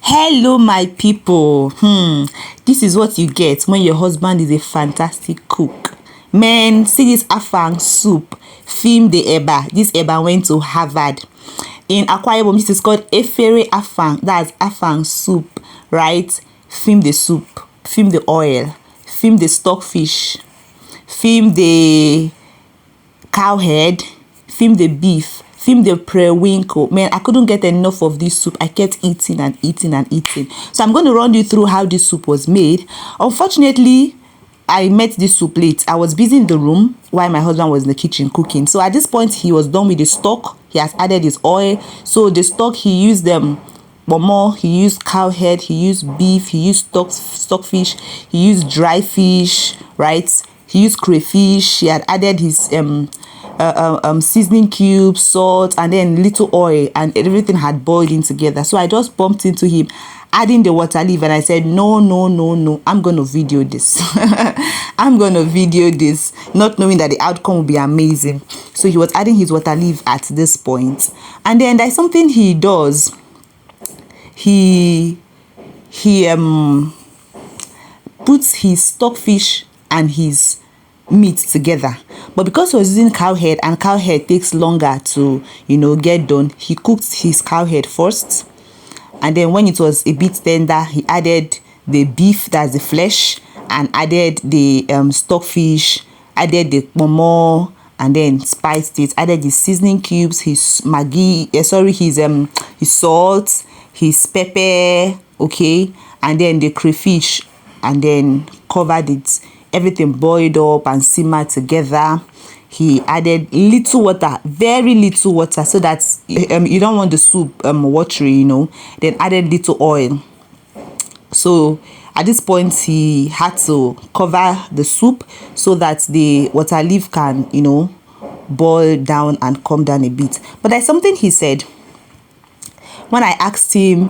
Hello my people. This is what you get when your husband is a fantastic cook. Man, see this Afang soup. Film the Eba. This Eba went to Harvard. In Akwa Ibom, this is called Efere Afang. That's Afang soup, right? Film the soup. Film the oil. Film the stockfish. Film the cow head. Film the beef. Film the periwinkle. Man, I couldn't get enough of this soup. I kept eating and eating and eating. So I'm going to run you through how this soup was made. Unfortunately, I met this soup late. I was busy in the room while my husband was in the kitchen cooking. So at this point, he was done with the stock. He has added his oil. So the stock, he used them. More, he used cow head, he used beef, he used stockfish, he used dry fish, right? He used crayfish. He had added his seasoning cubes, salt, and then little oil, and everything had boiled in together. So I just bumped into him adding the water leaf, and I said, no, I'm gonna video this. I'm gonna video this, not knowing that the outcome will be amazing. So he was adding his water leaf at this point, and then there's something he does. He puts his stockfish and his meat together, but because he was using cow head and cow head takes longer to get done, he cooked his cow head first, and then when it was a bit tender, he added the beef, that's the flesh, and added the stockfish, added the momo, and then spiced it, added his seasoning cubes, his maggi, his salt, his pepper, okay, and then the crayfish, and then covered it. Everything boiled up and simmered together. He added little water, very little water, so that you don't want the soup watery, then added little oil. So at this point, he had to cover the soup so that the water leaf can boil down and come down a bit. But there's something he said when I asked him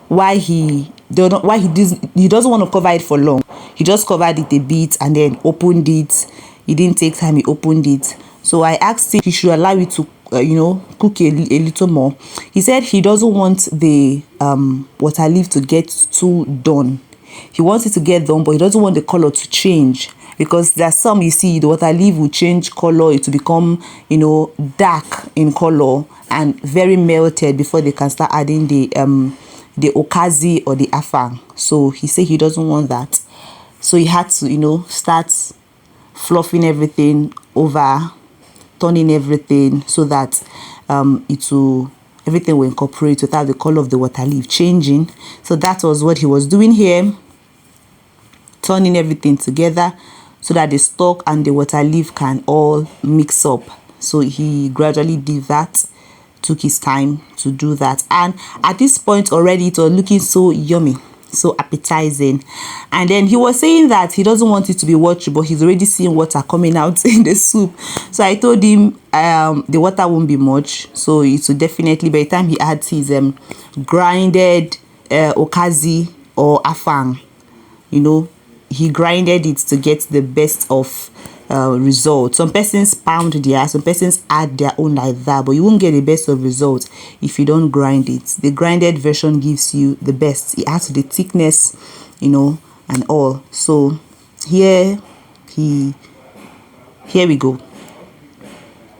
why he doesn't want to cover it for long. He just covered it a bit and then opened it. He didn't take time, he opened it. So I asked him he should allow it to cook a little more. He said he doesn't want the water leaf to get too done. He wants it to get done, but he doesn't want the color to change, because there's some, you see, the water leaf will change color, it will become dark in color and very melted before they can start adding the okazi or the afang. So he said he doesn't want that. So he had to start fluffing everything over, turning everything so that everything will incorporate without the color of the water leaf changing. So that was what he was doing here, turning everything together so that the stock and the water leaf can all mix up. So he gradually did that, took his time to do that, and at this point already it was looking so yummy, so appetizing. And then he was saying that he doesn't want it to be watery, but he's already seeing water coming out in the soup. So I told him the water won't be much, so it will definitely, by the time he adds his grinded okazi or afang, he grinded it to get the best of result. Some persons pound theirs, some persons add their own like that, but you won't get the best of results if you don't grind it. The grinded version gives you the best. It adds to the thickness, and all. So here we go.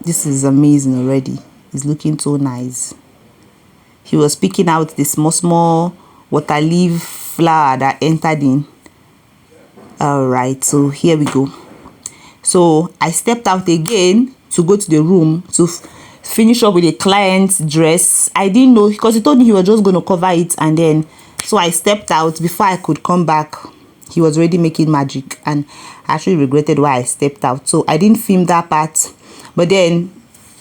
This is amazing already. It's looking so nice. He was picking out the small water leaf flour that entered in. All right, so here we go. So I stepped out again to go to the room to finish up with a client's dress. I didn't know, because he told me he was just going to cover it, and then so I stepped out. Before I could come back, he was already making magic, and I actually regretted why I stepped out. So I didn't film that part. But then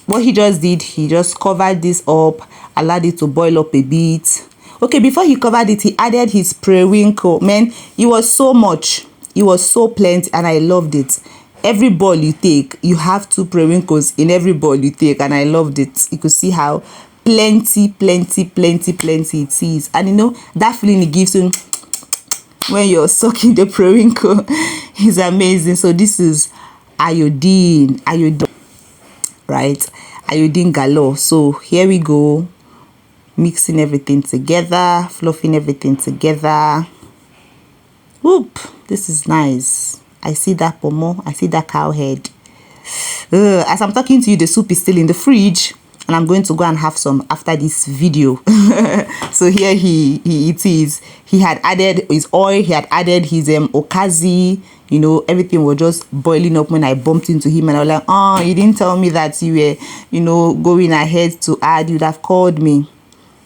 what he just did, he just covered this up, allowed it to boil up a bit. Okay, before he covered it, he added his periwinkle. Man, it was so much. It was so plenty, and I loved it. Every bowl you take, you have 2 periwinkles in every bowl you take, and I loved it. You could see how plenty it is, and that feeling it gives you when you're sucking the periwinkle is amazing. So this is iodine, right? Iodine galore. So here we go. mixing everything together, fluffing everything together. Whoop, this is nice. I see that pomo, I see that cow head. As I'm talking to you, the soup is still in the fridge, and I'm going to go and have some after this video. So here it is. He had added his oil, he had added his okazi, you know, everything was just boiling up when I bumped into him, and I was like, oh, you didn't tell me that you were, you know, going ahead to add, you'd have called me.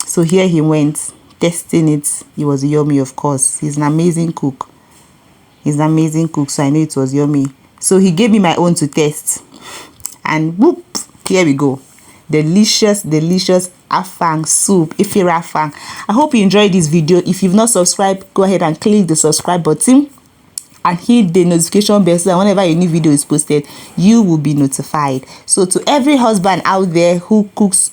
So here he went, testing it. It was yummy, of course. He's an amazing cook. He's an amazing cook, so I knew it was yummy. So he gave me my own to test, and whoop, here we go. Delicious, delicious Afang soup, Ifira Afang. I hope you enjoyed this video. If you've not subscribed, go ahead and click the subscribe button and hit the notification bell so that whenever a new video is posted, you will be notified. So to every husband out there who cooks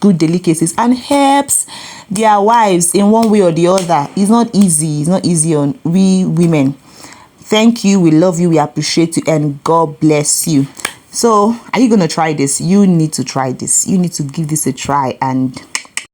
good delicacies and helps their wives in one way or the other, it's not easy. It's not easy on we women. Thank you, we love you, we appreciate you, and God bless you. So are you going to try this? You need to try this. You need to give this a try, and